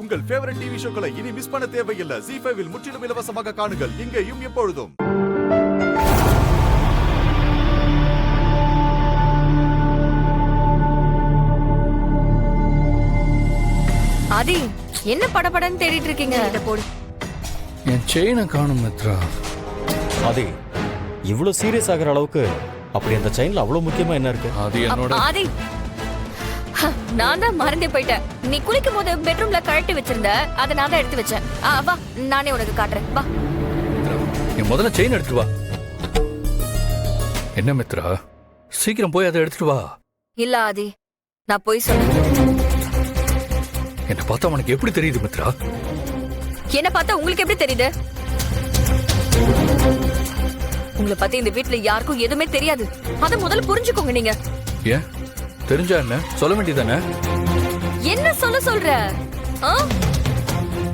உங்கள் favourite TV ஷோக்களை இனி miss பண்ண தேவையில்லை. ZEE5 இல் முற்றிலும் இலவசமாக காணுங்கள். இங்கேயும் எப்பொழுதும். ஆதி, என்ன படபடன்னு தேடிட்டு இருக்கீங்க? இத போடு. என் செயினை காணும் மித்ரா. ஆதி, இவ்ளோ சீரியஸ் ஆகிற அளவுக்கு அப்படி அந்த செயின்ல அவ்வளவு முக்கியமா என்ன இருக்கு? அது என்னோட ஆதி, நான் தான் மறந்தே போயிட்டேன். நீ குளிக்கும் போது பெட்ரூம்ல கழட்டி வச்சிருந்த, அதை நான் தான் எடுத்து வச்சேன். வா, நானே உனக்கு காட்டுறேன். வா. என் முதல்ல செயின் எடுத்துட்டு வா. என்ன மித்ரா, சீக்கிரம் போய் அதை எடுத்துட்டு வா. இல்ல ஆதி, நான் போய் சொல்றேன். என்ன பார்த்தா உனக்கு எப்படி தெரியுது மித்ரா? என்ன பார்த்தா உங்களுக்கு எப்படி தெரியுது? உங்களை பத்தி இந்த வீட்டுல யாருக்கும் எதுவுமே தெரியாது. அத முதல்ல புரிஞ்சுக்கோங்க. நீங்க ஏன் தெரிஞ்சா என்ன சொல்ல வேண்டியதானே? என்ன சொல்ற?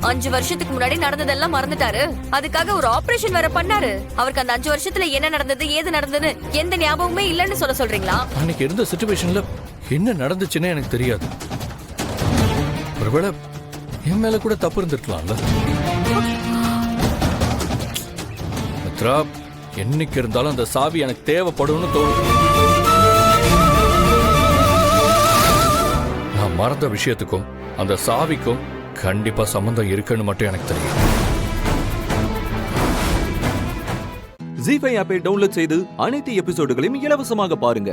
5 வருஷத்துக்கு முன்னாடி நடந்ததெல்லாம் மறந்துட்டாரு. அதுக்காக ஒரு ஆபரேஷன் வேற பண்ணாரு. அவருக்கு அந்த 5 வருஷத்துல என்ன நடந்தது, ஏது நடந்ததுன்னு எந்த ஞாபகமே இல்லன்னு சொல்றீங்களா? அன்னைக்கு இருந்த சிச்சுவேஷன்ல என்ன நடந்துச்சுன்னு எனக்கு தெரியாது. ஒருவேளை என் மேல கூட தப்பு இருந்திருக்கலாம்ல. மித்ரா, என்னைக்கு இருந்தாலும் அந்த சாவி எனக்கு தேவைப்படும்னு தோணும். நான் மறந்த விஷயத்துக்கும் அந்த சாவிக்கும் கண்டிப்பா சம்பந்தம் இருக்குன்னு மட்டும் எனக்கு தெரியும். ZEE5 ஆப்பை டவுன்லோட் செய்து அனைத்து எபிசோடுகளையும் இலவசமாக பாருங்க.